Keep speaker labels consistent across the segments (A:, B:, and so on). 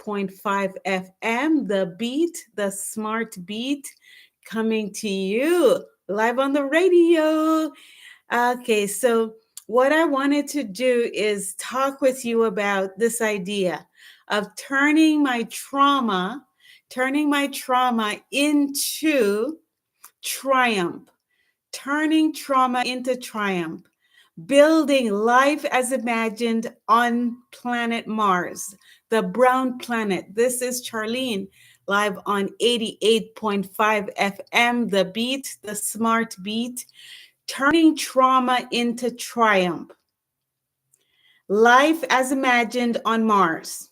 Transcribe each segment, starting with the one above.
A: 88.5 FM, the beat, the smart beat, coming to you live on the radio. Okay, so what I wanted to do is talk with you about this idea of turning my trauma into triumph, turning trauma into triumph, building life as imagined on planet Mars, the brown planet. This is Charlene, live on 88.5 FM, the beat, the smart beat, turning trauma into triumph. Life as imagined on Mars.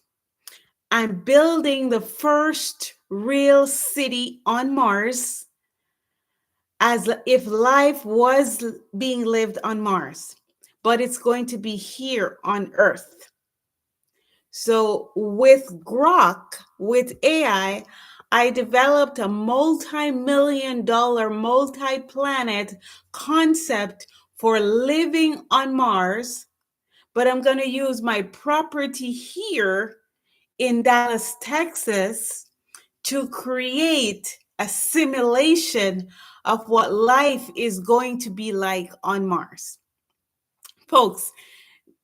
A: I'm building the first real city on Mars as if life was being lived on Mars, but it's going to be here on Earth. So with Grok, with AI, I developed a multi-million dollar, multi-planet concept for living on Mars, but I'm going to use my property here in Dallas, Texas, to create a simulation of what life is going to be like on Mars. Folks,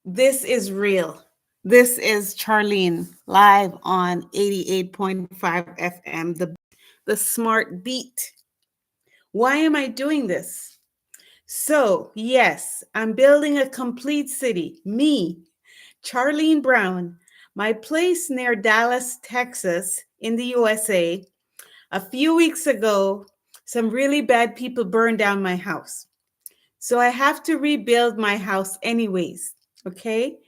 A: this is real. This is Charlene, live on 88.5 FM, the smart beat. Why am I doing this? So, yes, I'm building a complete city. Me, Charlene Brown, my place near Dallas, Texas, in the USA. A few weeks ago, some really bad people burned down my house. So I have to rebuild my house anyways, okay?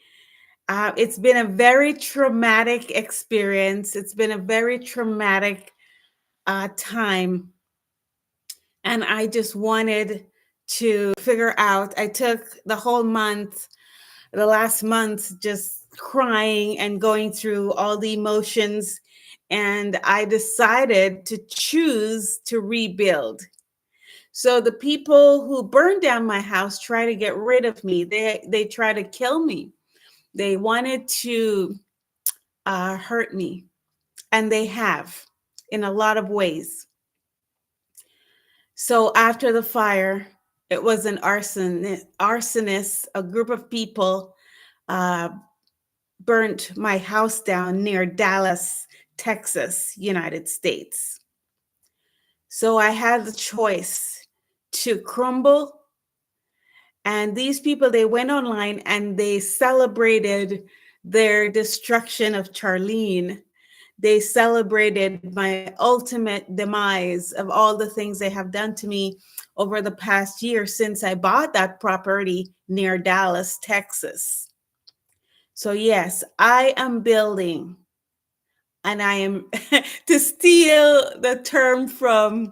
A: It's been a very traumatic experience. It's been a very traumatic time. And I just wanted to figure out, I took the whole month, the last month, just crying and going through all the emotions. And I decided to choose to rebuild. So the people who burned down my house try to get rid of me. They try to kill me. They wanted to hurt me, and they have in a lot of ways. So after the fire, it was an arsonist, a group of people burnt my house down near Dallas, Texas, United States. So I had the choice to crumble. And these people, they went online and they celebrated their destruction of Charlene. They celebrated my ultimate demise of all the things they have done to me over the past year since I bought that property near Dallas, Texas. So yes, I am building, and I am, to steal the term from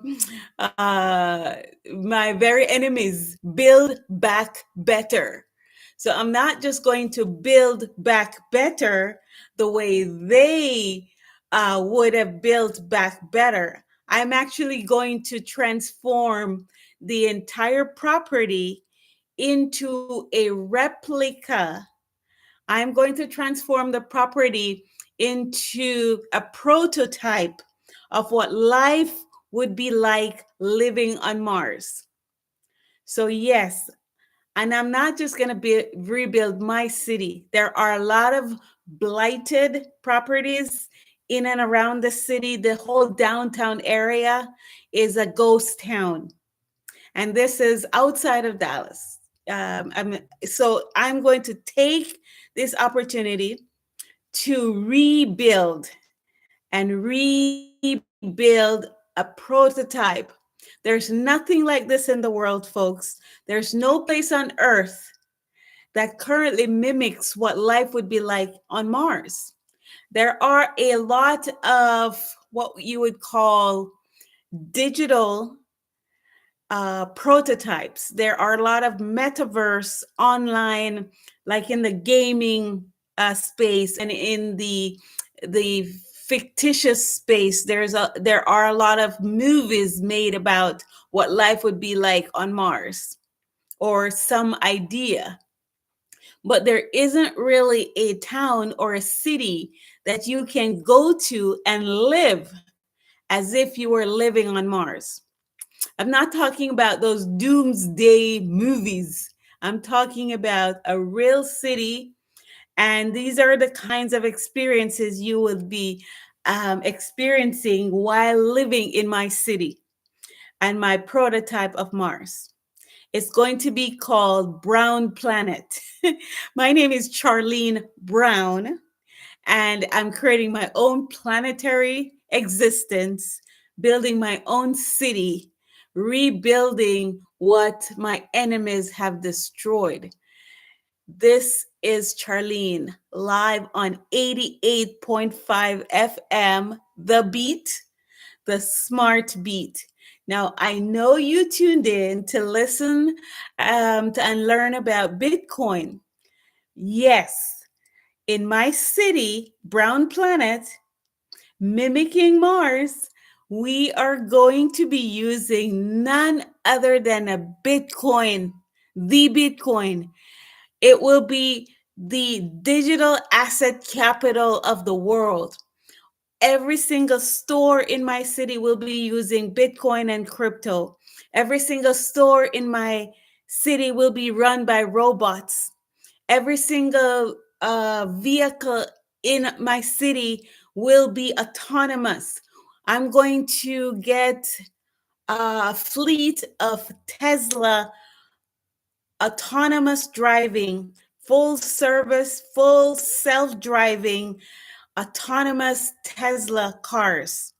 A: my very enemies, build back better. So I'm not just going to build back better the way they would have built back better. I'm actually going to transform the entire property into a replica. I'm going to transform the property into a prototype of what life would be like living on Mars. So yes, and I'm not just going to rebuild my city. There are a lot of blighted properties in and around the city. The whole downtown area is a ghost town. And this is outside of Dallas. So I'm going to take this opportunity to rebuild and rebuild a prototype. There's nothing like this in the world, folks. There's no place on Earth that currently mimics what life would be like on Mars. There are a lot of what you would call digital prototypes. There are a lot of metaverse online, like in the gaming space and in the fictitious space. There are a lot of movies made about what life would be like on Mars, or some idea. But there isn't really a town or a city that you can go to and live as if you were living on Mars. I'm not talking about those doomsday movies. I'm talking about a real city, and these are the kinds of experiences you will be experiencing while living in my city and my prototype of Mars. It's going to be called Brown Planet. My name is Charlene Brown, and I'm creating my own planetary existence, building my own city, rebuilding what my enemies have destroyed. This is Charlene live on 88.5 FM, The Beat, the Smart Beat. Now, I know you tuned in to listen and learn about Bitcoin. Yes, in my city, Brown Planet, mimicking Mars, we are going to be using none other than a Bitcoin, the Bitcoin. It will be the digital asset capital of the world. Every single store in my city will be using Bitcoin and crypto. Every single store in my city will be run by robots. Every single vehicle in my city will be autonomous. I'm going to get a fleet of Tesla autonomous driving, full service, full self driving, autonomous Tesla cars.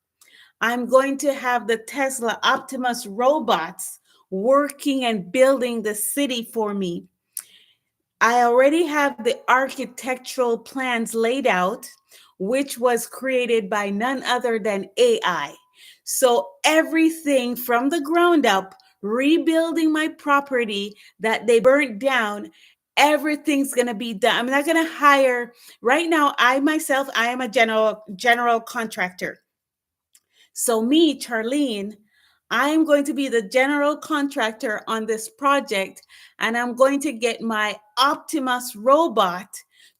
A: I'm going to have the Tesla Optimus robots working and building the city for me. I already have the architectural plans laid out, which was created by none other than AI. So everything from the ground up, rebuilding my property that they burnt down, everything's going to be done. I'm not going to hire right now. I myself, I am a general contractor. So me, Charlene, I'm going to be the general contractor on this project, and I'm going to get my Optimus robot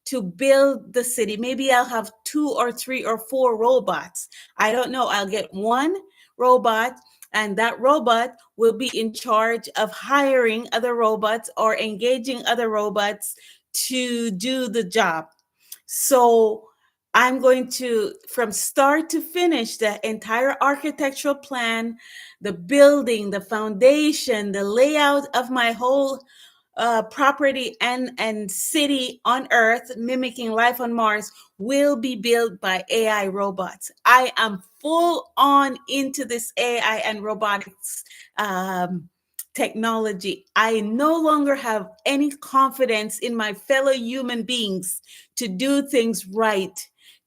A: to build the city. Maybe I'll have 2 or 3 or 4 robots. I don't know. I'll get one robot, and that robot will be in charge of hiring other robots or engaging other robots to do the job. So I'm going to, from start to finish, the entire architectural plan, the building, the foundation, the layout of my whole property and city on Earth, mimicking life on Mars, will be built by AI robots. I am full on into this AI and robotics technology. I no longer have any confidence in my fellow human beings to do things right,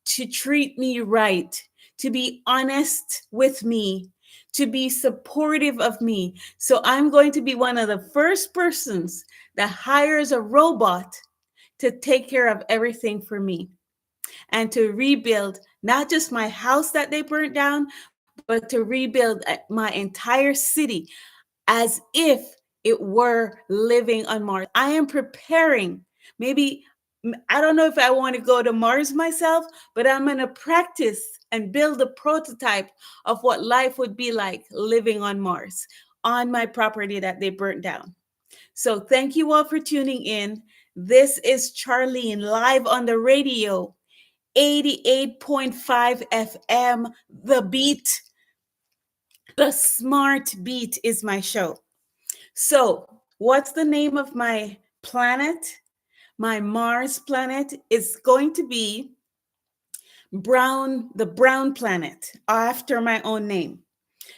A: to treat me right, to be honest with me, to be supportive of me. So I'm going to be one of the first persons that hires a robot to take care of everything for me and to rebuild not just my house that they burnt down, but to rebuild my entire city as if it were living on Mars. I am preparing. Maybe, I don't know if I want to go to Mars myself, but I'm going to practice and build a prototype of what life would be like living on Mars on my property that they burnt down. So thank you all for tuning in. This is Charlene live on the radio, 88.5 FM, The Beat. The Smart Beat is my show. So, what's the name of my planet? My Mars planet is going to be the Brown Planet, after my own name.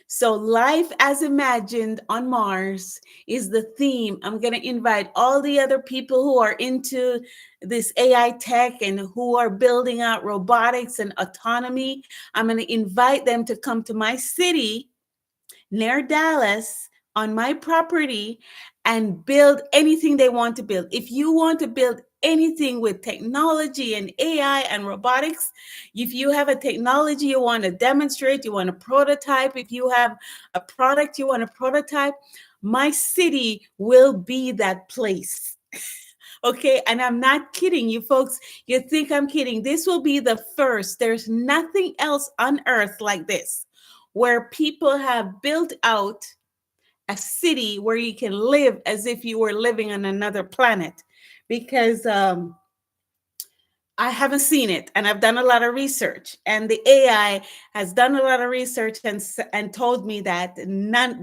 A: So, life as imagined on Mars is the theme. I'm going to invite all the other people who are into this AI tech and who are building out robotics and autonomy. I'm going to invite them to come to my city near Dallas on my property and build anything they want to build. If you want to build anything with technology and AI and robotics, if you have a technology you want to demonstrate, you want to prototype, if you have a product you want to prototype, my city will be that place. Okay, and I'm not kidding you folks. You think I'm kidding. This will be the first. There's nothing else on earth like this, where people have built out a city where you can live as if you were living on another planet. Because I haven't seen it, and I've done a lot of research, and the AI has done a lot of research and told me that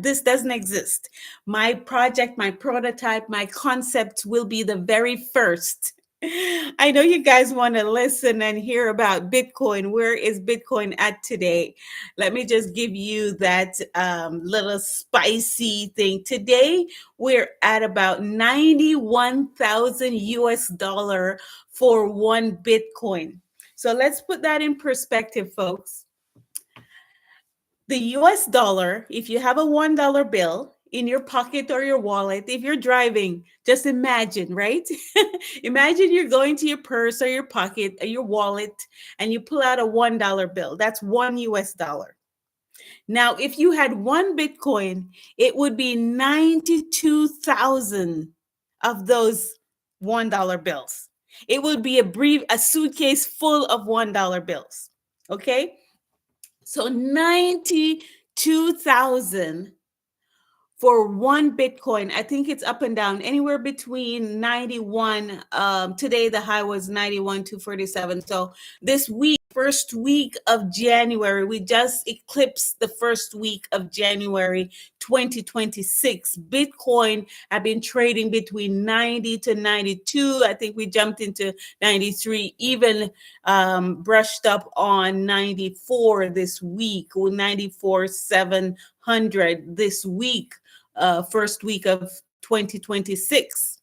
A: this doesn't exist. My project, my prototype, my concept will be the very first. I know you guys want to listen and hear about Bitcoin. Where is Bitcoin at today? Let me just give you that little spicy thing. Today, we're at about 91,000 US dollar for one Bitcoin. So let's put that in perspective, folks. The US dollar, if you have a $1 bill in your pocket or your wallet, if you're driving, just imagine, right? Imagine you're going to your purse or your pocket or your wallet and you pull out a $1 bill. That's one US dollar. Now, if you had one Bitcoin, it would be 92,000 of those $1 bills. It would be a suitcase full of $1 bills. Okay? So 92,000 for one Bitcoin. I think it's up and down anywhere between 91. Today the high was 91,247. So this week, first week of January, we just eclipsed the first week of January 2026. Bitcoin have been trading between 90 to 92. I think we jumped into 93, even brushed up on 94 this week, 94,700 this week. First week of 2026.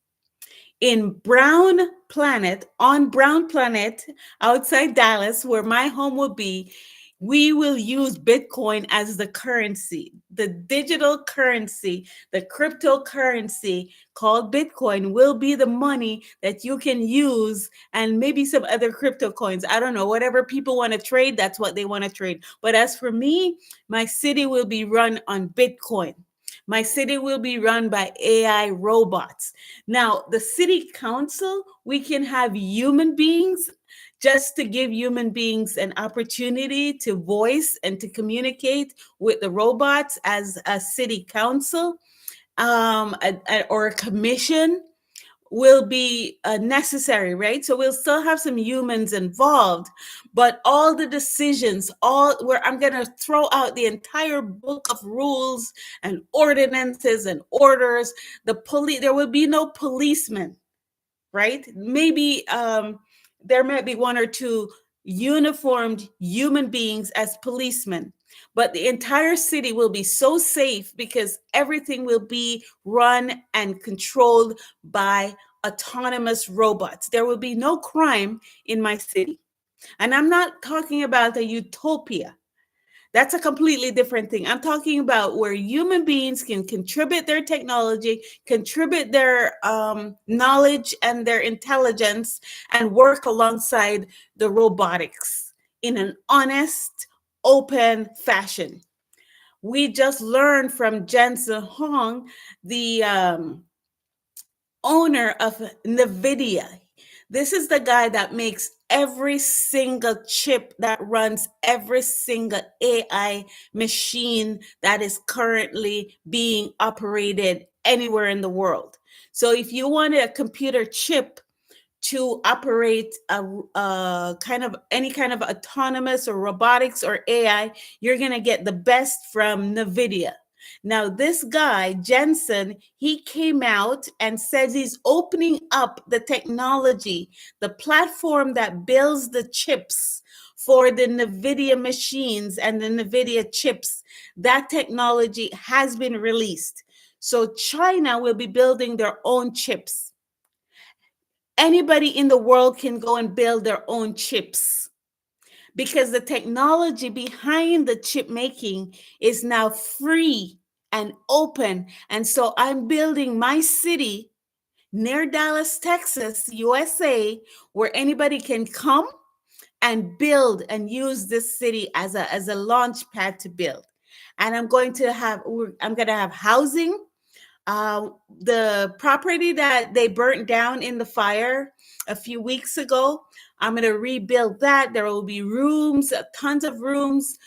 A: In Brown Planet, on Brown Planet, outside Dallas, where my home will be, we will use Bitcoin as the currency, the digital currency, the cryptocurrency called Bitcoin will be the money that you can use, and maybe some other crypto coins. I don't know, whatever people want to trade, that's what they want to trade. But as for me, my city will be run on Bitcoin. My city will be run by AI robots. Now, the city council, we can have human beings just to give human beings an opportunity to voice and to communicate with the robots as a city council or a commission will be necessary, right? So we'll still have some humans involved, but all the decisions, all where I'm going to throw out the entire book of rules and ordinances and orders. There will be no policemen, right? Maybe there might be one or two uniformed human beings as policemen, but the entire city will be so safe because everything will be run and controlled by autonomous robots. There will be no crime in my city. And I'm not talking about a utopia. That's a completely different thing. I'm talking about where human beings can contribute their technology, contribute their knowledge and their intelligence, and work alongside the robotics in an honest, open fashion. We just learned from Jensen Huang, the owner of NVIDIA. This is the guy that makes every single chip that runs every single AI machine that is currently being operated anywhere in the world. So if you want a computer chip to operate a kind of any kind of autonomous or robotics or AI, you're going to get the best from NVIDIA. Now, this guy, Jensen, he came out and says he's opening up the technology, the platform that builds the chips for the NVIDIA machines and the NVIDIA chips. That technology has been released. So China will be building their own chips. Anybody in the world can go and build their own chips because the technology behind the chip making is now free and open. And so I'm building my city near Dallas, Texas, USA, where anybody can come and build and use this city as a launch pad to build. And I'm going to have housing. The property that they burnt down in the fire a few weeks ago, I'm going to rebuild that. There will be rooms, tons of rooms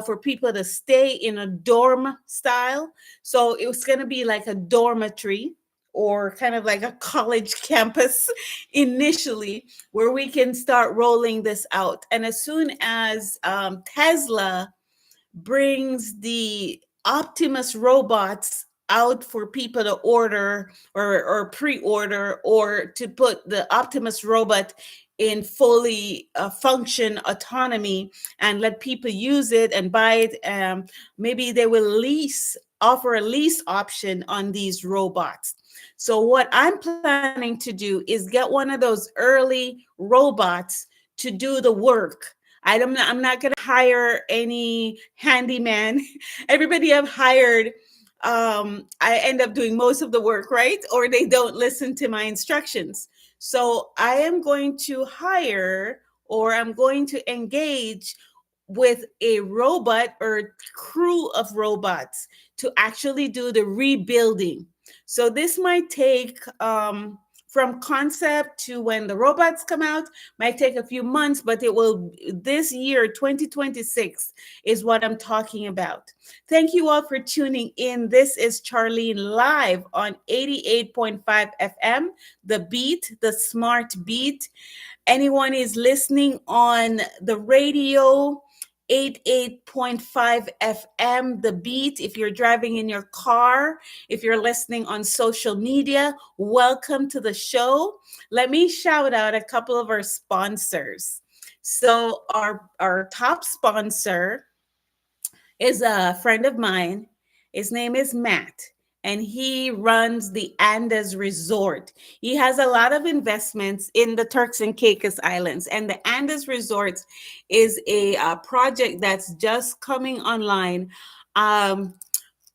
A: for people to stay in a dorm style. So it was going to be like a dormitory or kind of like a college campus initially, where we can start rolling this out. And as soon as Tesla brings the Optimus robots out for people to order or pre-order, or to put the Optimus robot in fully function autonomy and let people use it and buy it. Maybe they will offer a lease option on these robots. So what I'm planning to do is get one of those early robots to do the work. I'm not going to hire any handyman. Everybody I've hired, I end up doing most of the work, right? Or they don't listen to my instructions. So I am going to hire, or I'm going to engage with a robot or crew of robots to actually do the rebuilding. So this might take from concept to when the robots come out, might take a few months, but it will, this year 2026 is what I'm talking about. Thank you all for tuning in. This is Charlene live on 88.5 FM, the beat, the smart beat. Anyone is listening on the radio, 88.5 FM, the beat. If you're driving in your car, if you're listening on social media, welcome to the show. Let me shout out a couple of our sponsors. So our top sponsor is a friend of mine. His name is Matt, and he runs the Andes Resort. He has a lot of investments in the Turks and Caicos Islands, and the Andes Resorts is a project that's just coming online. Um,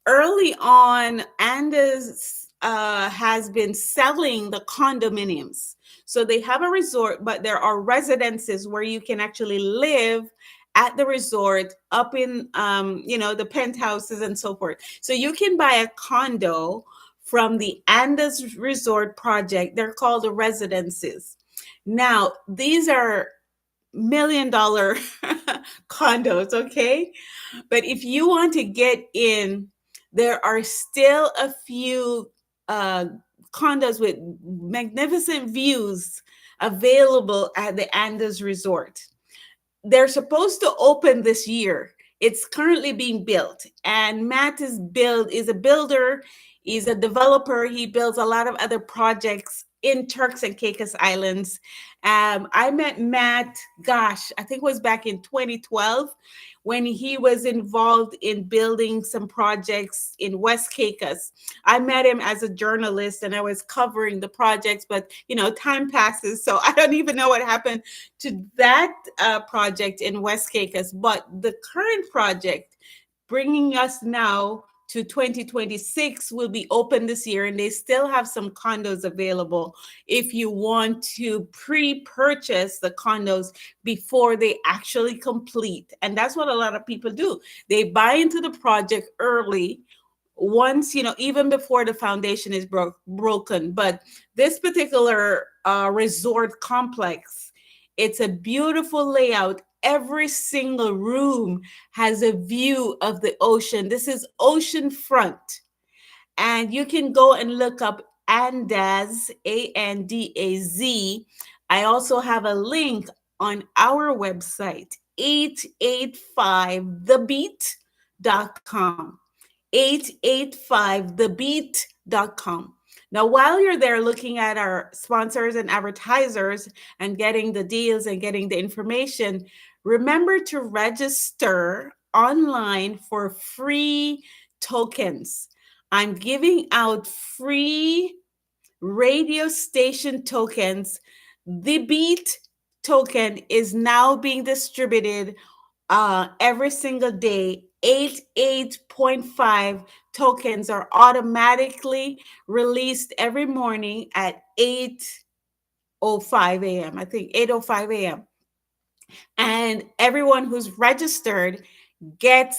A: Early on, Andes has been selling the condominiums. So they have a resort, but there are residences where you can actually live at the resort, up in the penthouses and so forth. So you can buy a condo from the Andes Resort project. They're called the residences. Now, these are $1 million condos, okay? But if you want to get in, there are still a few uh, condos with magnificent views available at the Andes Resort. They're supposed to open this year. It's currently being built, and Matt is a builder. He's a developer. He builds a lot of other projects in Turks and Caicos Islands. I met Matt, gosh, I think it was back in 2012, when he was involved in building some projects in West Caicos. I met him as a journalist, and I was covering the projects, but time passes, so I don't even know what happened to that project in West Caicos. But the current project, bringing us now to 2026, will be open this year, and they still have some condos available if you want to pre-purchase the condos before they actually complete. And that's what a lot of people do. They buy into the project early, once, even before the foundation is broken. But this particular resort complex, it's a beautiful layout. Every single room has a view of the ocean. This is ocean front. And you can go and look up Andaz, Andaz. I also have a link on our website, 885thebeat.com. 885thebeat.com. Now, while you're there looking at our sponsors and advertisers and getting the deals and getting the information, remember to register online for free tokens. I'm giving out free radio station tokens. The Beat token is now being distributed every single day. 88.5 tokens are automatically released every morning at 8:05 a.m. I think 8:05 a.m. And everyone who's registered gets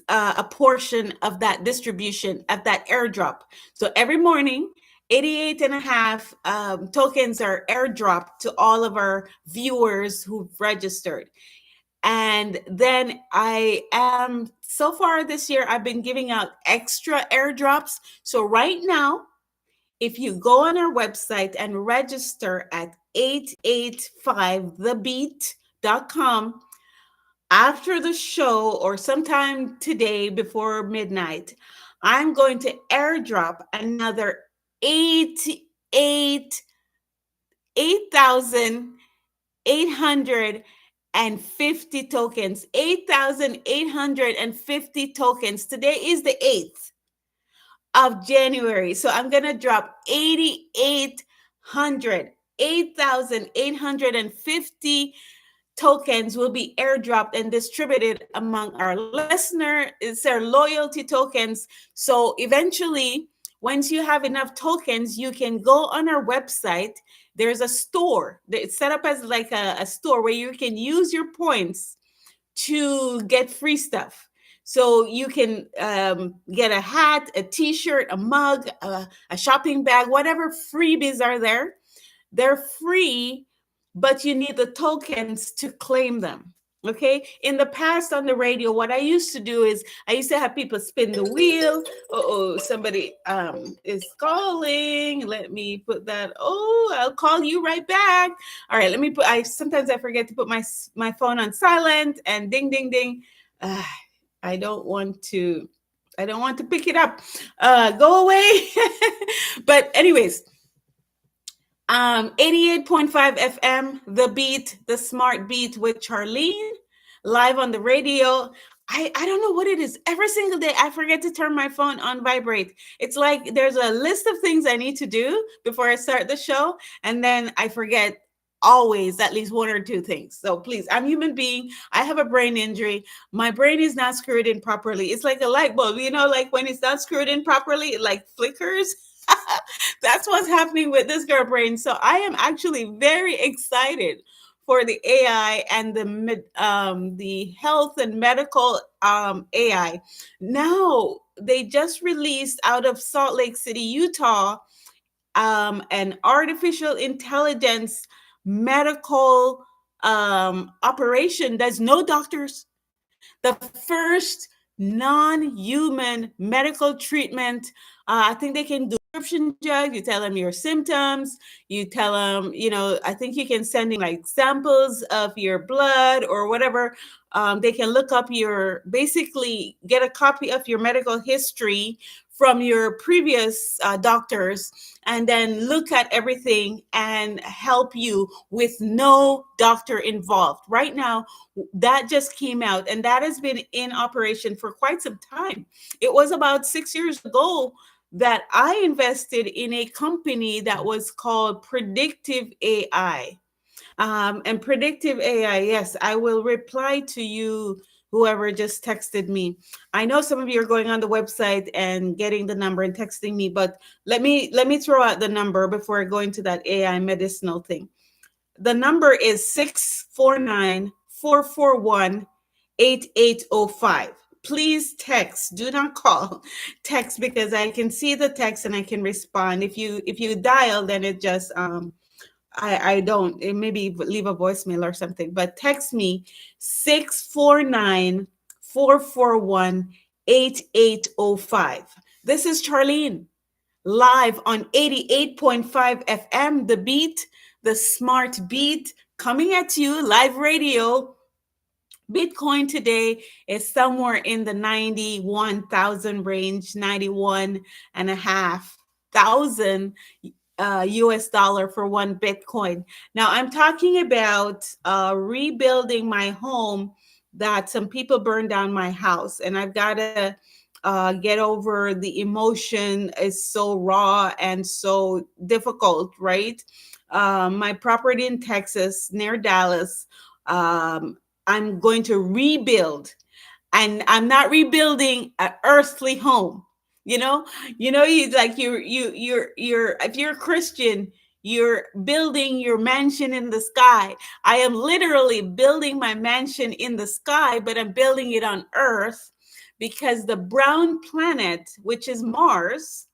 A: a portion of that distribution, of that airdrop. So every morning, 88 and a half tokens are airdropped to all of our viewers who've registered. And then I am, so far this year, I've been giving out extra airdrops. So right now, if you go on our website and register at 885thebeat.com, after the show or sometime today before midnight, I'm going to airdrop another 8,850 tokens. 8,850 tokens. Today is the 8th of January. So I'm going to drop 8,850 tokens will be airdropped and distributed among our listener. It's their loyalty tokens. So eventually, once you have enough tokens, you can go on our website. There's a store. It's set up as like a store where you can use your points to get free stuff. So you can get a hat, a t-shirt, a mug, a shopping bag, whatever freebies are there. They're free, but you need the tokens to claim them. Okay. In the past on the radio, what I used to do is I used to have people spin the wheel. Oh, somebody is calling. Let me put that. Oh, I'll call you right back. All right. Let me put. Sometimes I forget to put my phone on silent and ding, ding, ding. I don't want to pick it up. Go away. But anyways. 88.5 FM, The Beat, The Smart Beat with Charlene, live on the radio. I don't know what it is. Every single day, I forget to turn my phone on vibrate. It's like there's a list of things I need to do before I start the show, and then I forget always at least one or two things. So please, I'm a human being. I have a brain injury. My brain is not screwed in properly. It's like a light bulb, like when it's not screwed in properly, it like flickers. That's what's happening with this girl brain. So I am actually very excited for the AI and the health and medical AI. Now they just released out of Salt Lake City, Utah, an artificial intelligence medical operation. There's no doctors. The first non-human medical treatment. I think they can do prescription drug. You tell them your symptoms. You tell them, I think you can send in like samples of your blood or whatever. They can look up basically get a copy of your medical history from your previous doctors, and then look at everything and help you with no doctor involved. Right now, that just came out, and that has been in operation for quite some time. It was about 6 years ago that I invested in a company that was called Predictive AI. And Predictive AI, yes, I will reply to you, whoever just texted me. I know some of you are going on the website and getting the number and texting me, but let me throw out the number before I go into that AI medicinal thing. The number is 649-441-8805. Please text. Do not call. Text, because I can see the text and I can respond. If you dial, then it just I don't. It maybe leave a voicemail or something. But text me 649-441-8805. This is Charlene, live on 88.5 FM, The Beat, The Smart Beat, coming at you, live radio. Bitcoin today is somewhere in the 91,000 range, 91,500 US dollar for one Bitcoin. Now I'm talking about rebuilding my home, that some people burned down my house, and I've got to get over the emotion. Is so raw and so difficult, right? My property in Texas near Dallas, I'm going to rebuild, and I'm not rebuilding an earthly home. You if you're a Christian, you're building your mansion in the sky. I am literally building my mansion in the sky, but I'm building it on earth, because the brown planet, which is Mars,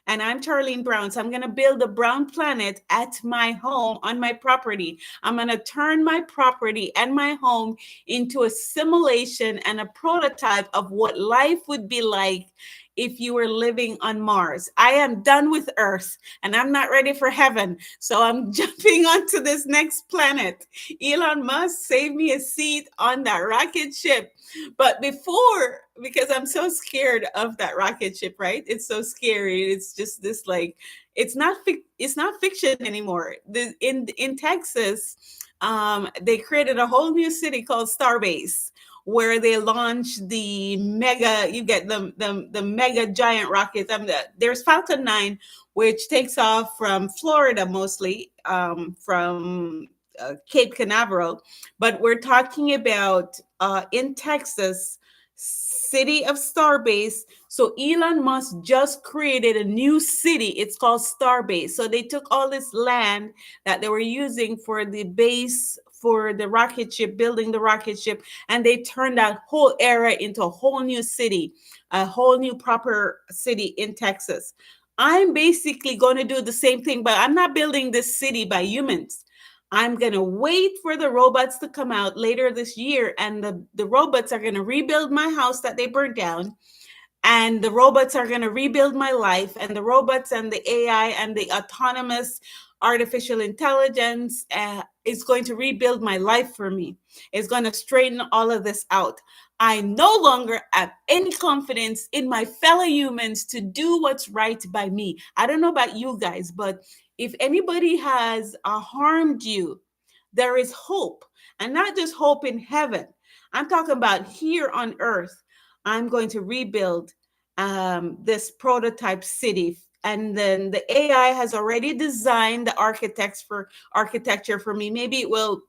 A: and I'm Charlene Brown. So I'm going to build a brown planet at my home on my property. I'm going to turn my property and my home into a simulation and a prototype of what life would be like if you were living on Mars. I am done with Earth and I'm not ready for heaven. So I'm jumping onto this next planet. Elon Musk, save me a seat on that rocket ship. But before, because I'm so scared of that rocket ship, right? It's so scary. It's just this like, it's not fiction anymore. In Texas, they created a whole new city called Starbase, where they launched the mega, you get the mega giant rockets. There's Falcon 9, which takes off from Florida mostly, from Cape Canaveral. But we're talking about in Texas, city of Starbase. So Elon Musk just created a new city. It's called Starbase. So they took all this land that they were using for the base for the rocket ship, building the rocket ship, and they turned that whole area into a whole new city, a whole new proper city in Texas. I'm basically going to do the same thing, but I'm not building this city by humans. I'm going to wait for the robots to come out later this year, and the robots are going to rebuild my house that they burned down, and the robots are going to rebuild my life, and the robots and the AI and the autonomous artificial intelligence is going to rebuild my life for me. It's going to straighten all of this out. I no longer have any confidence in my fellow humans to do what's right by me. I don't know about you guys, but if anybody has harmed you, there is hope, and not just hope in heaven. I'm talking about here on earth. I'm going to rebuild this prototype city. And then the AI has already designed the architecture for me. Maybe it will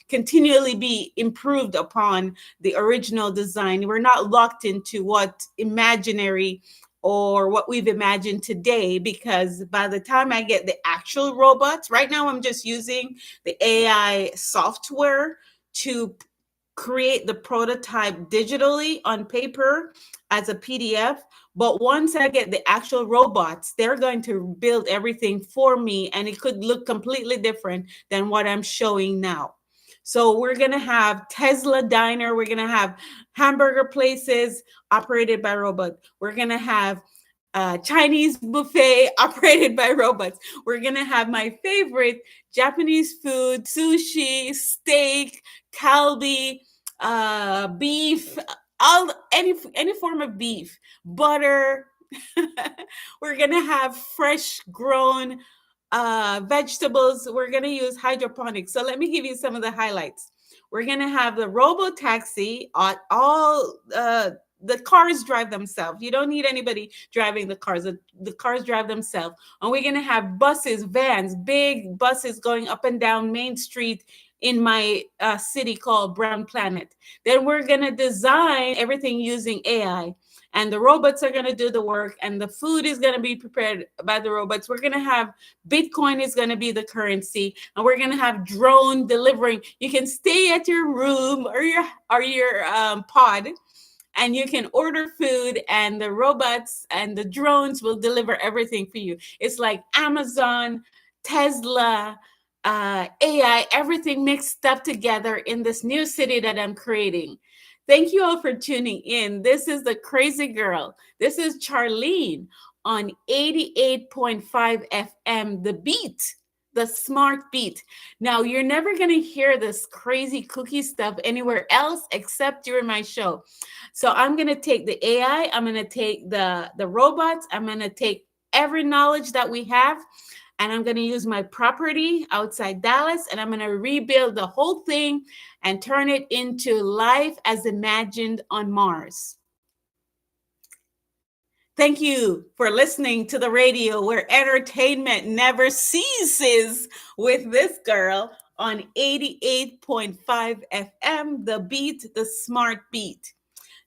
A: continually be improved upon the original design. We're not locked into what imaginary or what we've imagined today, because by the time I get the actual robots, right now I'm just using the AI software to create the prototype digitally on paper as a PDF. But once I get the actual robots, they're going to build everything for me, and it could look completely different than what I'm showing now. So we're going to have Tesla diner. We're going to have hamburger places operated by robots. We're going to have Chinese buffet operated by robots. We're going to have my favorite Japanese food, sushi, steak, kalbi, beef, any form of beef, butter. We're going to have fresh grown vegetables. We're going to use hydroponics. So let me give you some of the highlights. We're going to have the robo taxi. All the cars drive themselves. You don't need anybody driving the cars. The cars drive themselves. And we're going to have buses, vans, big buses going up and down Main Street in my city called Brown Planet. Then we're going to design everything using AI. And the robots are going to do the work, and the food is going to be prepared by the robots. We're going to have Bitcoin is going to be the currency, and we're going to have drone delivering. You can stay at your room or your pod, and you can order food, and the robots and the drones will deliver everything for you. It's like Amazon, Tesla, AI, everything mixed up together in this new city that I'm creating. Thank you all for tuning in. This is the Crazy Girl. This is Charlene on 88.5 FM, The Beat, the Smart Beat. Now, you're never going to hear this crazy cookie stuff anywhere else except during my show. So I'm going to take the AI, I'm going to take the robots, I'm going to take every knowledge that we have, and I'm going to use my property outside Dallas, and I'm going to rebuild the whole thing and turn it into life as imagined on Mars. Thank you for listening to the radio, where entertainment never ceases, with this girl on 88.5 FM, The Beat, the Smart Beat.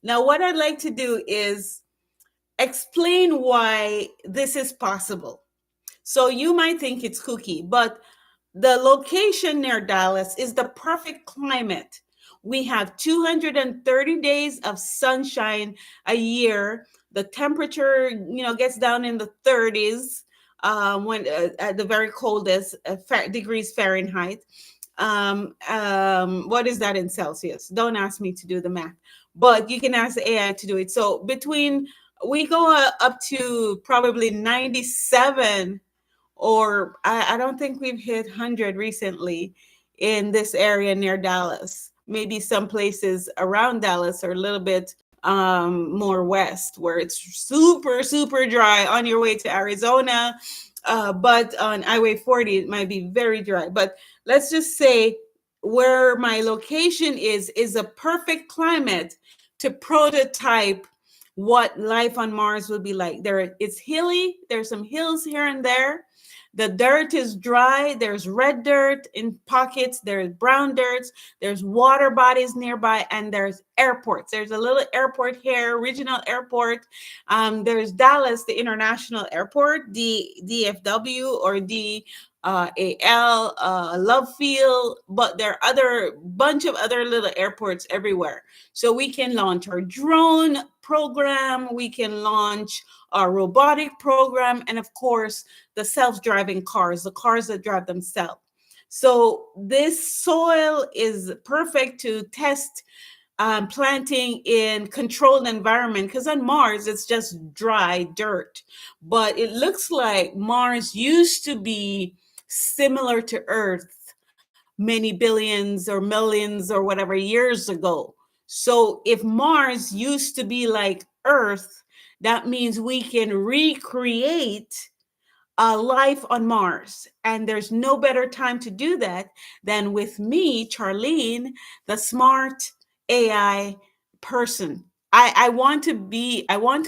A: Now, what I'd like to do is explain why this is possible. So you might think it's kooky, but the location near Dallas is the perfect climate We have 230 days of sunshine a year. The temperature, gets down in the 30s, when at the very coldest, degrees Fahrenheit. What is that in Celsius? Don't ask me to do the math, but you can ask the AI to do it. So we go up to probably 97, or I don't think we've hit 100 recently in this area near Dallas. Maybe some places around Dallas are a little bit more west, where it's super, super dry on your way to Arizona. But on Highway 40, it might be very dry. But let's just say where my location is a perfect climate to prototype what life on Mars would be like. It's hilly. There's some hills here and there. The dirt is dry. There's red dirt in pockets. There's brown dirt. There's water bodies nearby, and there's airports. There's a little airport here, regional airport. There's Dallas, the international airport, DFW or AL, Love Field, but there are other bunch of other little airports everywhere. So we can launch our drone program. We can launch our robotic program, and of course, the self-driving cars, the cars that drive themselves. So this soil is perfect to test planting in controlled environment, because on Mars it's just dry dirt. But it looks like Mars used to be similar to Earth many billions or millions or whatever years ago. So if Mars used to be like Earth, that means we can recreate a life on Mars. And there's no better time to do that than with me, Charlene, the smart AI person. I want to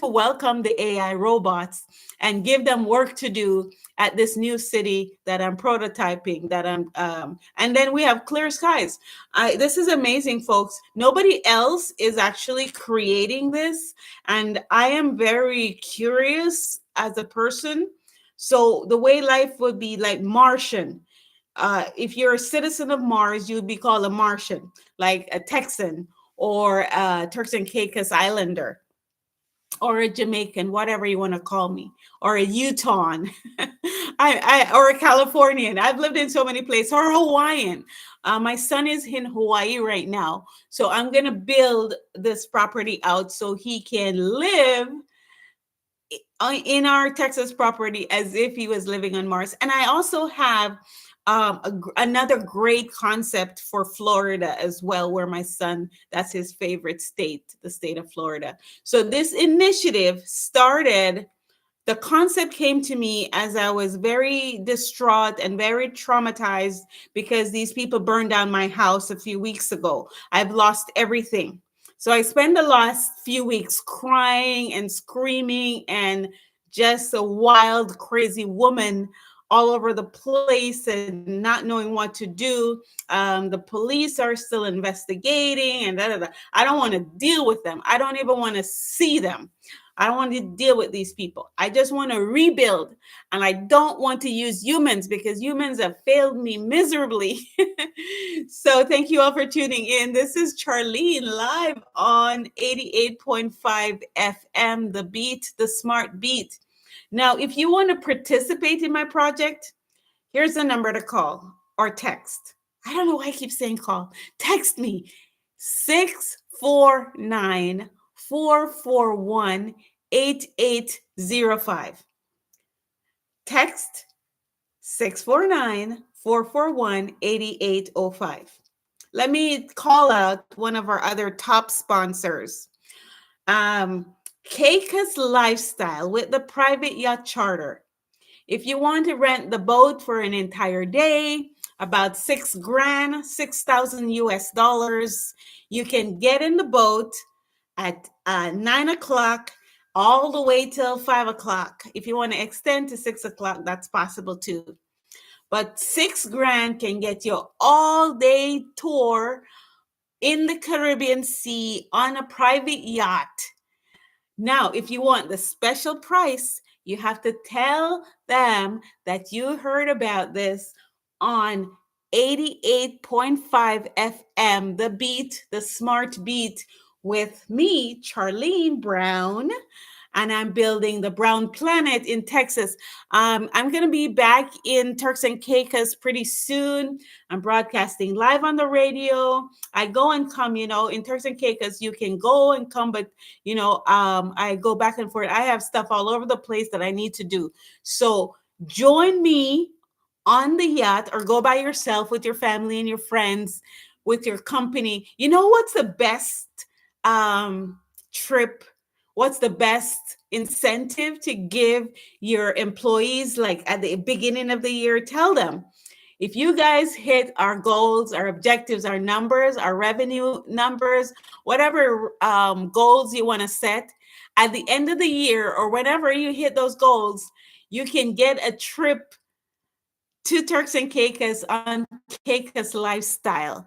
A: welcome the AI robots and give them work to do at this new city that I'm prototyping, and then we have clear skies. This is amazing, folks. Nobody else is actually creating this. And I am very curious as a person. So the way life would be like Martian. If you're a citizen of Mars, you would be called a Martian, like a Texan or a Turks and Caicos Islander or a Jamaican, whatever you want to call me, or a Utahn, or a Californian. I've lived in so many places, or Hawaiian. My son is in Hawaii right now, so I'm gonna build this property out so he can live in our Texas property as if he was living on Mars. And I also have another great concept for Florida as well, where my son, that's his favorite state, the state of Florida. So this initiative started, the concept came to me as I was very distraught and very traumatized because these people burned down my house a few weeks ago. I've lost everything. So I spent the last few weeks crying and screaming and just a wild, crazy woman all over the place and not knowing what to do. The police are still investigating and da, da, da. I don't want to deal with them. I don't even want to see them. I don't want to deal with these people. I just want to rebuild. And I don't want to use humans because humans have failed me miserably. So thank you all for tuning in. This is Charlene live on 88.5 FM, The Beat, The Smart Beat. Now, if you want to participate in my project, here's the number to call or text. I don't know why I keep saying call. Text me 649 441 8805. Text 649 441 8805. Let me call out one of our other top sponsors. Caicos Lifestyle with the private yacht charter. If you want to rent the boat for an entire day, about $6,000, 6,000 US dollars, you can get in the boat at 9 o'clock all the way till 5 o'clock. If you want to extend to 6 o'clock, that's possible too. But $6,000 can get you all day tour in the Caribbean Sea on a private yacht. Now, if you want the special price, you have to tell them that you heard about this on 88.5 FM, the beat, the smart beat, with me, Charlene Brown, and I'm building the Brown Planet in Texas. I'm going to be back in Turks and Caicos pretty soon. I'm broadcasting live on the radio. I go and come, in Turks and Caicos, you can go and come, but, I go back and forth. I have stuff all over the place that I need to do. So join me on the yacht, or go by yourself with your family and your friends, with your company. You know what's the best trip? What's the best incentive to give your employees, like at the beginning of the year? Tell them, if you guys hit our goals, our objectives, our numbers, our revenue numbers, whatever goals you want to set, at the end of the year or whenever you hit those goals, you can get a trip to Turks and Caicos on Caicos Lifestyle.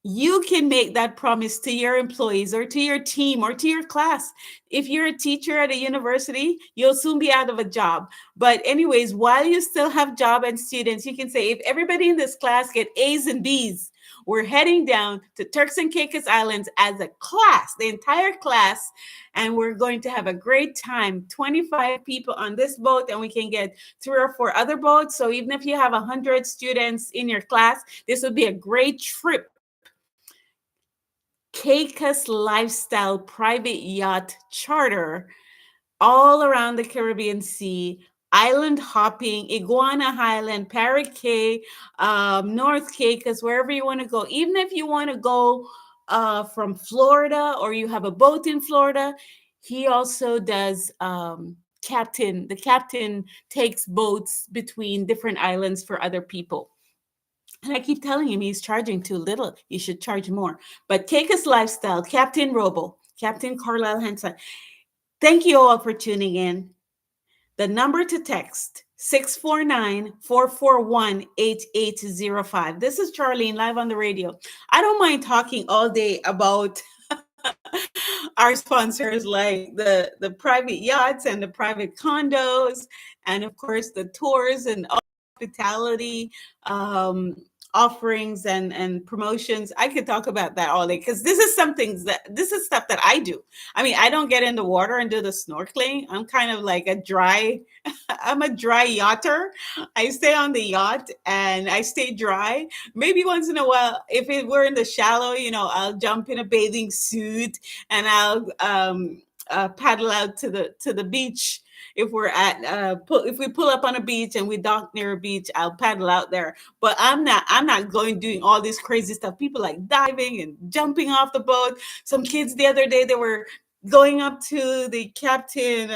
A: You can make that promise to your employees or to your team or to your class. If you're a teacher at a university, you'll soon be out of a job. But anyways, while you still have job and students, you can say, if everybody in this class get A's and B's, we're heading down to Turks and Caicos Islands as a class, the entire class, and we're going to have a great time. 25 people on this boat, and we can get 3 or 4 other boats. So even if you have 100 students in your class, this would be a great trip. Caicos Lifestyle private yacht charter all around the Caribbean Sea, island hopping, Iguana Island, Parrot Cay, North Caicos, wherever you want to go. Even if you want to go from Florida, or you have a boat in Florida, he also does captain. The captain takes boats between different islands for other people. And I keep telling him he's charging too little. He should charge more. But Caicos Lifestyle, Captain Robo, Captain Carlisle Henson. Thank you all for tuning in. The number to text, 649-441-8805. This is Charlene, live on the radio. I don't mind talking all day about our sponsors, like the private yachts and the private condos, and of course the tours and hospitality offerings and promotions. I could talk about that all day, because this is stuff that I do. I mean, I don't get in the water and do the snorkeling. I'm kind of like I'm a dry yachter. I stay on the yacht and I stay dry. Maybe once in a while, if we're in the shallow, I'll jump in a bathing suit and I'll paddle out to the beach. If we're if we pull up on a beach and we dock near a beach, I'll paddle out there. But I'm not doing all this crazy stuff. People like diving and jumping off the boat. Some kids the other day, they were going up to the captain,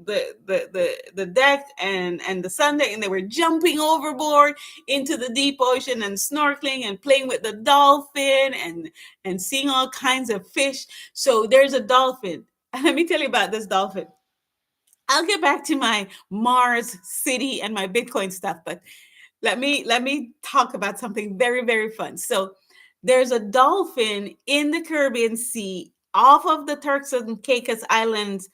A: the deck and the sun deck, and they were jumping overboard into the deep ocean and snorkeling and playing with the dolphin and seeing all kinds of fish. So there's a dolphin. And let me tell you about this dolphin. I'll get back to my Mars city and my Bitcoin stuff, but let me talk about something very, very fun. So there's a dolphin in the Caribbean Sea off of the Turks and Caicos Islands.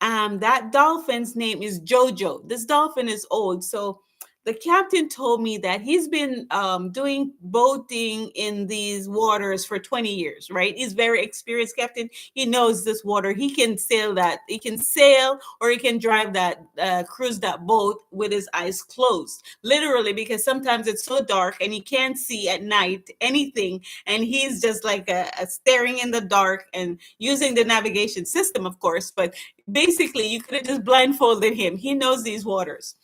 A: That dolphin's name is Jojo. This dolphin is old. So the captain told me that he's been doing boating in these waters for 20 years, right? He's very experienced captain. He knows this water. He can sail that. He can sail, or he can drive that, cruise that boat with his eyes closed, literally, because sometimes it's so dark and he can't see at night anything. And he's just like a staring in the dark and using the navigation system, of course. But basically, you could have just blindfolded him. He knows these waters.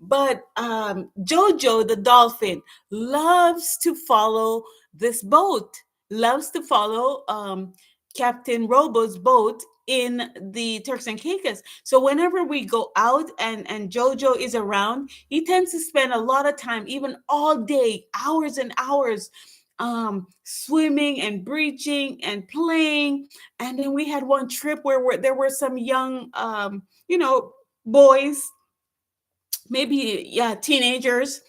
A: But Jojo, the dolphin, loves to follow this boat, loves to follow Captain Robo's boat in the Turks and Caicos. So whenever we go out and Jojo is around, he tends to spend a lot of time, even all day, hours and hours, swimming and breaching and playing. And then we had one trip where there were some young, boys, maybe, yeah, teenagers,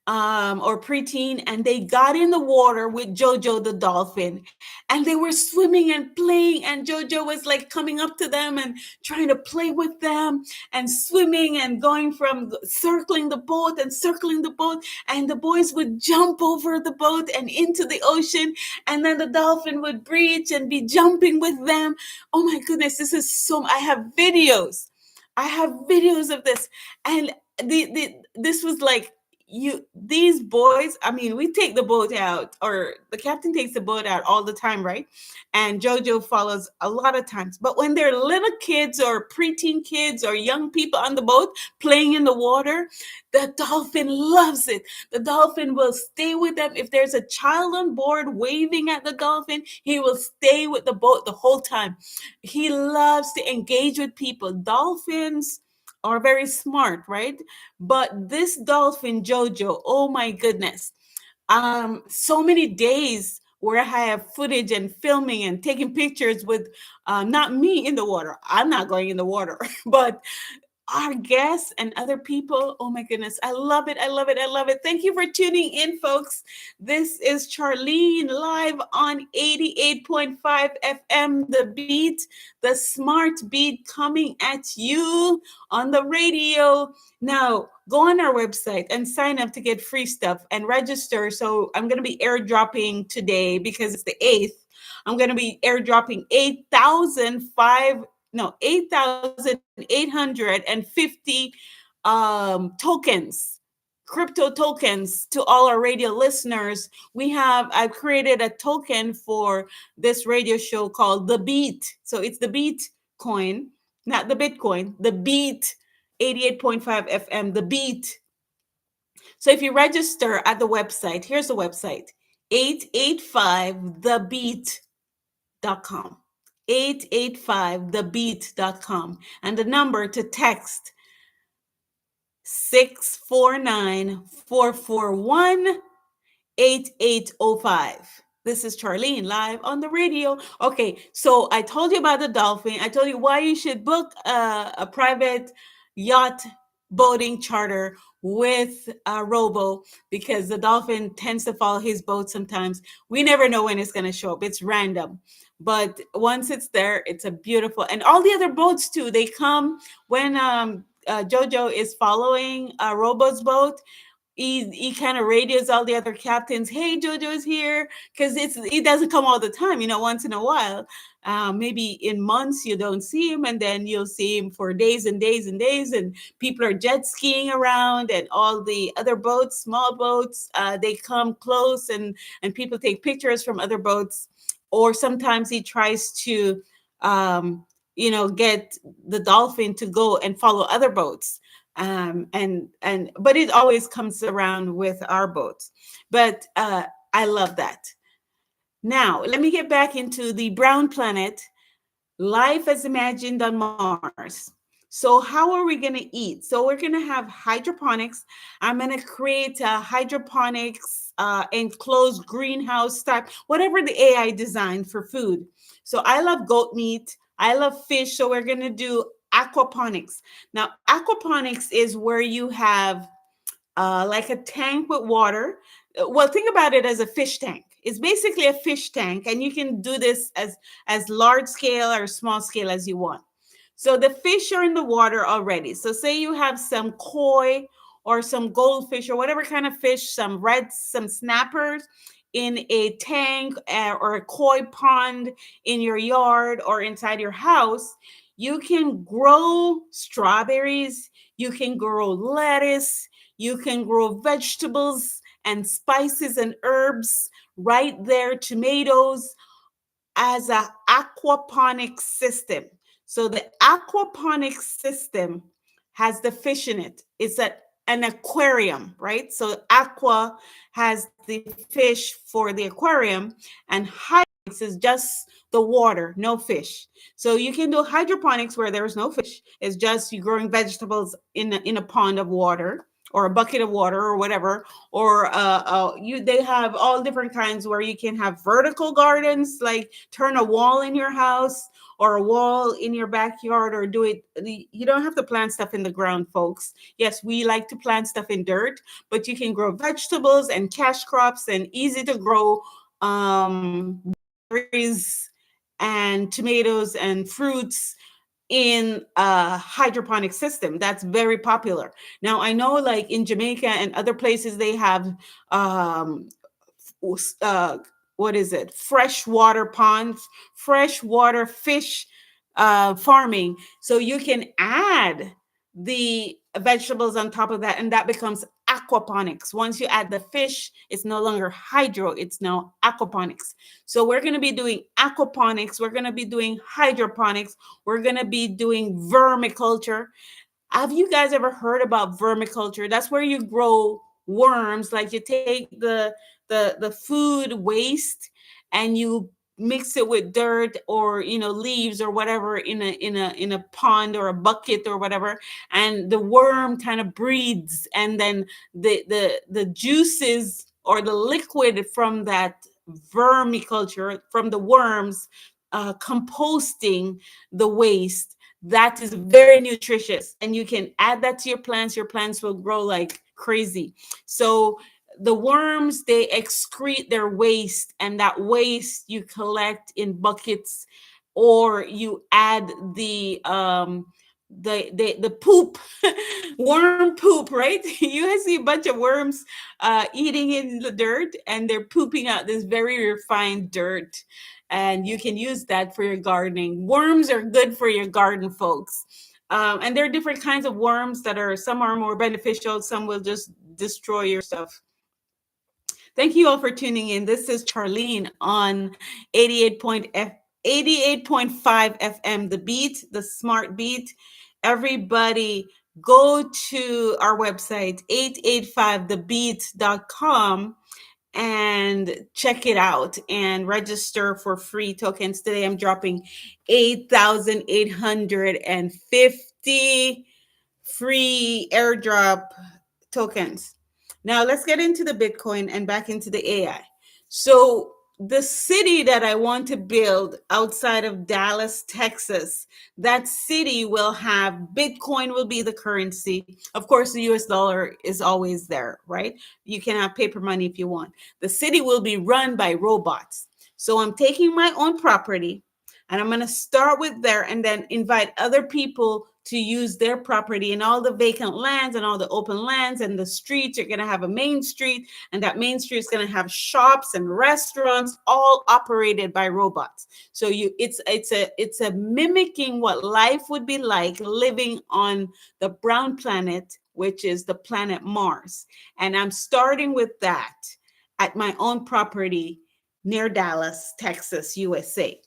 A: or preteen, and they got in the water with Jojo the dolphin, and they were swimming and playing, and Jojo was like coming up to them and trying to play with them and swimming and going from circling the boat and circling the boat, and the boys would jump over the boat and into the ocean, and then the dolphin would breach and be jumping with them. Oh my goodness, this is so, I have videos of this. And this was like, these boys, I mean, we take the boat out, or the captain takes the boat out all the time, right? And Jojo follows a lot of times. But when they're little kids or preteen kids or young people on the boat playing in the water, the dolphin loves it. The dolphin will stay with them. If there's a child on board waving at the dolphin, he will stay with the boat the whole time. He loves to engage with people. Dolphins are very smart, right? But this dolphin, Jojo, oh my goodness. So many days where I have footage and filming and taking pictures with not me in the water. I'm not going in the water, but our guests and other people. Oh my goodness. I love it. I love it. I love it. Thank you for tuning in, folks. This is Charlene live on 88.5 FM, The Beat, the smart beat coming at you on the radio. Now, go on our website and sign up to get free stuff and register. So I'm going to be airdropping today because it's the 8th. I'm going to be airdropping 8,850 tokens, crypto tokens, to all our radio listeners. I've created a token for this radio show called The Beat. So it's the Beat coin, not the Bitcoin, The Beat, 88.5 FM, The Beat. So if you register at the website, here's the website, 885thebeat.com. 885thebeat.com, and the number to text 649-441-8805. This is Charlene live on the radio. Okay, so I told you about the dolphin. I told you why you should book a private yacht boating charter with Robo, because the dolphin tends to follow his boat sometimes. We never know when it's going to show up. It's random. But once it's there, it's a beautiful, and all the other boats too, they come when Jojo is following Robo's boat. He kind of radios all the other captains, hey, Jojo's here, because he doesn't come all the time, once in a while. Maybe in months you don't see him, and then you'll see him for days and days and days, and people are jet skiing around, and all the other boats, small boats, they come close, and people take pictures from other boats. Or sometimes he tries to get the dolphin to go and follow other boats. But it always comes around with our boats. But I love that. Now, let me get back into the brown planet, life as imagined on Mars. So how are we going to eat? So we're going to have hydroponics. I'm going to create a hydroponics enclosed greenhouse type, whatever the AI designed for food. So I love goat meat. I love fish. So we're going to do aquaponics. Now, aquaponics is where you have like a tank with water. Well, think about it as a fish tank. It's basically a fish tank, and you can do this as large scale or small scale as you want. So the fish are in the water already. So say you have some koi or some goldfish or whatever kind of fish, some snappers in a tank or a koi pond in your yard or inside your house. You can grow strawberries, you can grow lettuce, you can grow vegetables and spices and herbs right there, tomatoes, as an aquaponic system. So the aquaponic system has the fish in it. It's an aquarium, right? So aqua has the fish for the aquarium, and hydroponics is just the water, no fish. So you can do hydroponics where there's no fish. It's just you growing vegetables in a pond of water, or a bucket of water or whatever, or they have all different kinds where you can have vertical gardens, like turn a wall in your house or a wall in your backyard, or do it. You don't have to plant stuff in the ground, folks. Yes, we like to plant stuff in dirt, but you can grow vegetables and cash crops and easy to grow berries and tomatoes and fruits in a hydroponic system. That's very popular. Now, I know like in Jamaica and other places, they have um, uh, what is it? Freshwater ponds, freshwater fish farming. So you can add the vegetables on top of that, and that becomes aquaponics. Once you add the fish, it's no longer hydro, it's now aquaponics. So we're going to be doing aquaponics, we're going to be doing hydroponics, we're going to be doing vermiculture. Have you guys ever heard about vermiculture? That's where you grow worms. Like you take the food waste and you mix it with dirt or leaves or whatever in a pond or a bucket or whatever, and the worm kind of breeds, and then the juices or the liquid from that vermiculture, from the worms composting the waste, that is very nutritious, and you can add that to your plants. Your plants will grow like crazy. So the worms, they excrete their waste, and that waste you collect in buckets, or you add the poop, worm poop, right? You guys see a bunch of worms eating in the dirt, and they're pooping out this very refined dirt, and you can use that for your gardening. Worms are good for your garden, folks. And there are different kinds of worms that are, some are more beneficial, some will just destroy your stuff. Thank you all for tuning in. This is Charlene on 88.5 FM, the beat, the smart beat. Everybody go to our website, 885thebeat.com, and check it out and register for free tokens. Today I'm dropping 8,850 free airdrop tokens. Now let's get into the Bitcoin and back into the AI. So the city that I want to build outside of Dallas, Texas, that city will have Bitcoin, will be the currency. Of course, the US dollar is always there, right? You can have paper money if you want. The city will be run by robots. So I'm taking my own property and I'm going to start with there and then invite other people to use their property, and all the vacant lands and all the open lands and the streets. You're going to have a main street, and that main street is going to have shops and restaurants, all operated by robots. So it's a mimicking what life would be like living on the brown planet, which is the planet Mars. And I'm starting with that at my own property near Dallas, Texas, USA.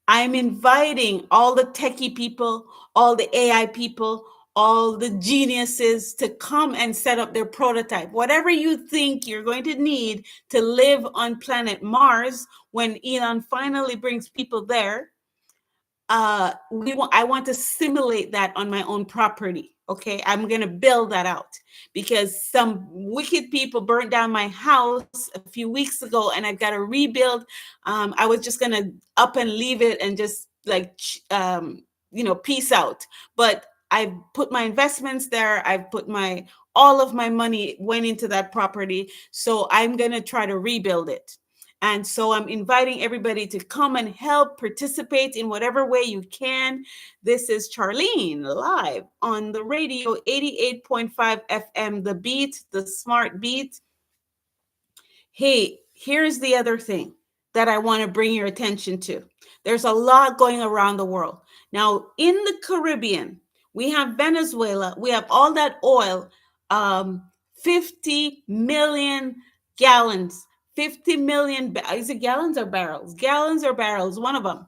A: I'm inviting all the techie people, all the AI people, all the geniuses to come and set up their prototype. Whatever you think you're going to need to live on planet Mars when Elon finally brings people there, I want to simulate that on my own property. Okay, I'm going to build that out because some wicked people burnt down my house a few weeks ago, and I've got to rebuild. I was just going to up and leave it and just like peace out. But I've put my investments there. I've put all of my money went into that property, so I'm going to try to rebuild it. And so I'm inviting everybody to come and help participate in whatever way you can. This is Charlene live on the radio, 88.5 FM, the beat, the smart beat. Hey, here's the other thing that I want to bring your attention to. There's a lot going around the world. Now, in the Caribbean, we have Venezuela, we have all that oil, 50 million gallons. 50 million, is it gallons or barrels? Gallons or barrels, one of them,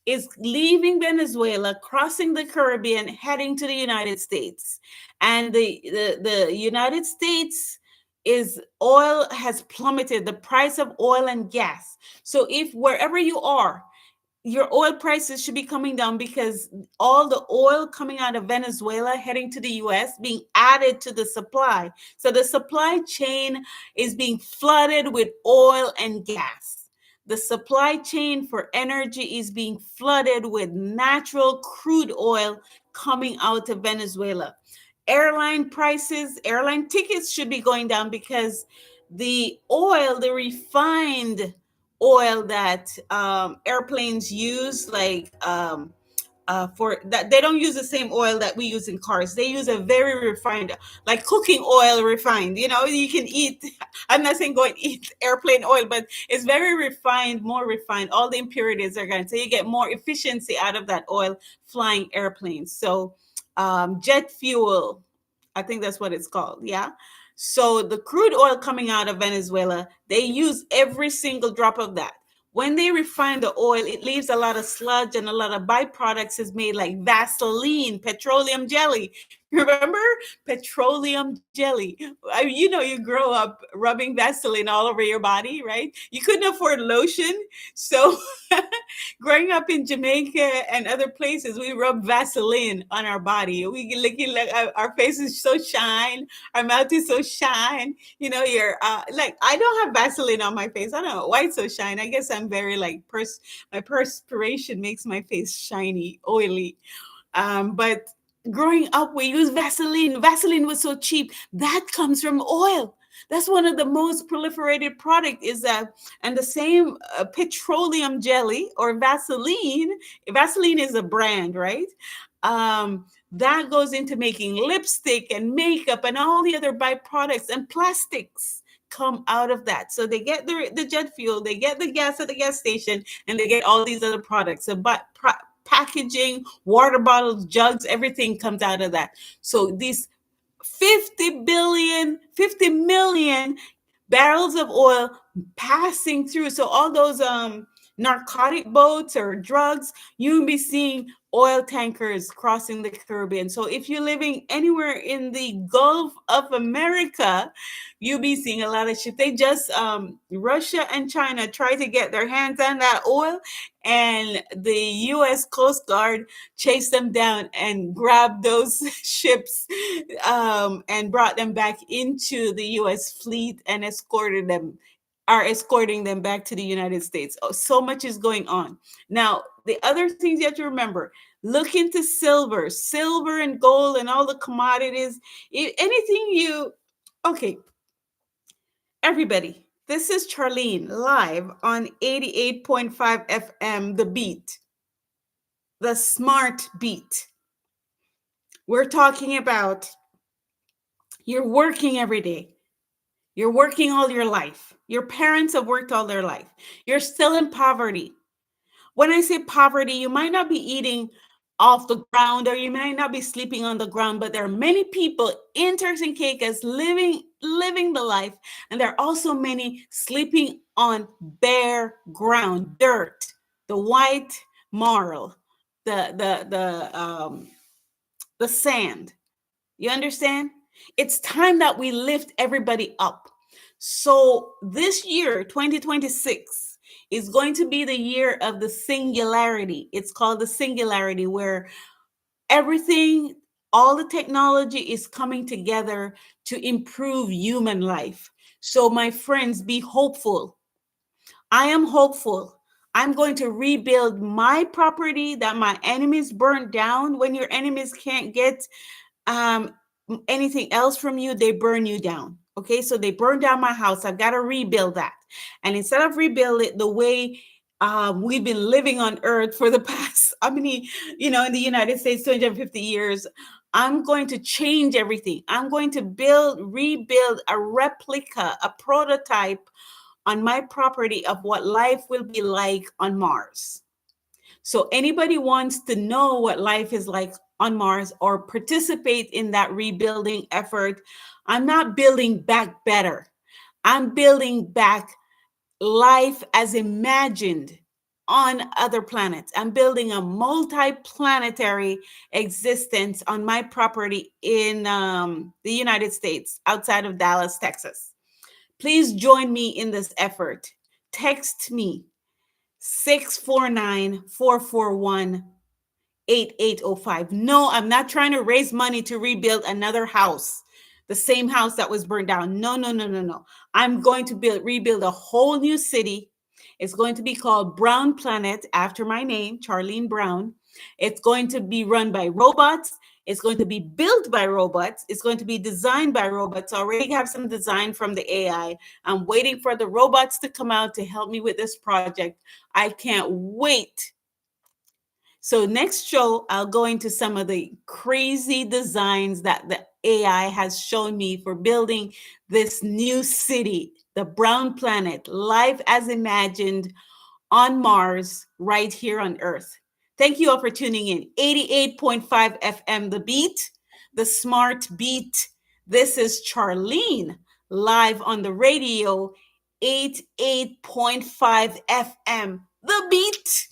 A: is leaving Venezuela, crossing the Caribbean, heading to the United States. And the United States oil has plummeted, the price of oil and gas. So if wherever you are, your oil prices should be coming down because all the oil coming out of Venezuela heading to the US being added to the supply. So the supply chain is being flooded with oil and gas. The supply chain for energy is being flooded with natural crude oil coming out of Venezuela. Airline prices, airline tickets should be going down because the oil, the refined oil that airplanes use, like for that, they don't use the same oil that we use in cars. They use a very refined, like cooking oil refined. You know, you can eat. I'm not saying go and eat airplane oil, but it's very refined, more refined. All the impurities are gone, so you get more efficiency out of that oil flying airplanes. So jet fuel, I think that's what it's called. Yeah. So the crude oil coming out of Venezuela, they use every single drop of that. When they refine the oil, it leaves a lot of sludge and a lot of byproducts is made, like Vaseline, petroleum jelly. Remember petroleum jelly? You know, you grow up rubbing Vaseline all over your body, right? You couldn't afford lotion. So growing up in Jamaica and other places, we rub Vaseline on our body. We get looking like our face is so shine, our mouth is so shine. You know, you're like, I don't have Vaseline on my face. I don't know why it's so shine. I guess I'm very like my perspiration makes my face shiny, oily. But growing up, we used Vaseline. Vaseline was so cheap. That comes from oil. That's one of the most proliferated product is that, and the same petroleum jelly or Vaseline. Vaseline is a brand, right? That goes into making lipstick and makeup and all the other byproducts and plastics come out of that. So they get the jet fuel, they get the gas at the gas station, and they get all these other products. So, packaging, water bottles, jugs, everything comes out of that. So these 50 million barrels of oil passing through. So all those narcotic boats or drugs, you'll be seeing oil tankers crossing the Caribbean. So if you're living anywhere in the Gulf of America, you'll be seeing a lot of shit. They just Russia and China try to get their hands on that oil, and the U.S. Coast Guard chased them down and grabbed those ships and brought them back into the U.S. fleet and are escorting them back to the United States. Oh, so much is going on. Now, the other things you have to remember, look into silver and gold and all the commodities. Anything you, okay, everybody, this is Charlene live on 88.5 FM, The Beat, the smart beat. We're talking about you're working every day. You're working all your life. Your parents have worked all their life. You're still in poverty. When I say poverty, you might not be eating off the ground or you might not be sleeping on the ground, but there are many people in Turks and Caicos living the life, and there are also many sleeping on bare ground, dirt, the white marl, the sand. You understand? It's time that we lift everybody up. So this year, 2026, is going to be the year of the singularity. It's called the singularity, where everything, all the technology is coming together to improve human life. So, my friends, be hopeful. I am hopeful. I'm going to rebuild my property that my enemies burnt down. When your enemies can't get um, anything else from you, they burn you down. Okay, so they burned down my house. I've got to rebuild that. And instead of rebuild it the way we've been living on earth for the past, I mean, in the United States, 250 years, I'm going to change everything. I'm going to rebuild a replica, a prototype on my property of what life will be like on Mars. So anybody wants to know what life is like on Mars or participate in that rebuilding effort, I'm not building back better. I'm building back life as imagined on other planets. I'm building a multi-planetary existence on my property in the United States, outside of Dallas, Texas. Please join me in this effort. Text me 649 441 8805. No, I'm not trying to raise money to rebuild another house, the same house that was burned down. No, no, no, no, no. I'm going to rebuild a whole new city. It's going to be called Brown Planet after my name, Charlene Brown. It's going to be run by robots. It's going to be built by robots. It's going to be designed by robots. I already have some design from the AI. I'm waiting for the robots to come out to help me with this project. I can't wait. So next show, I'll go into some of the crazy designs that the AI has shown me for building this new city, the Brown Planet, life as imagined on Mars, right here on Earth. Thank you all for tuning in. 88.5 FM, The Beat, the Smart Beat. This is Charlene, live on the radio, 88.5 FM, The Beat.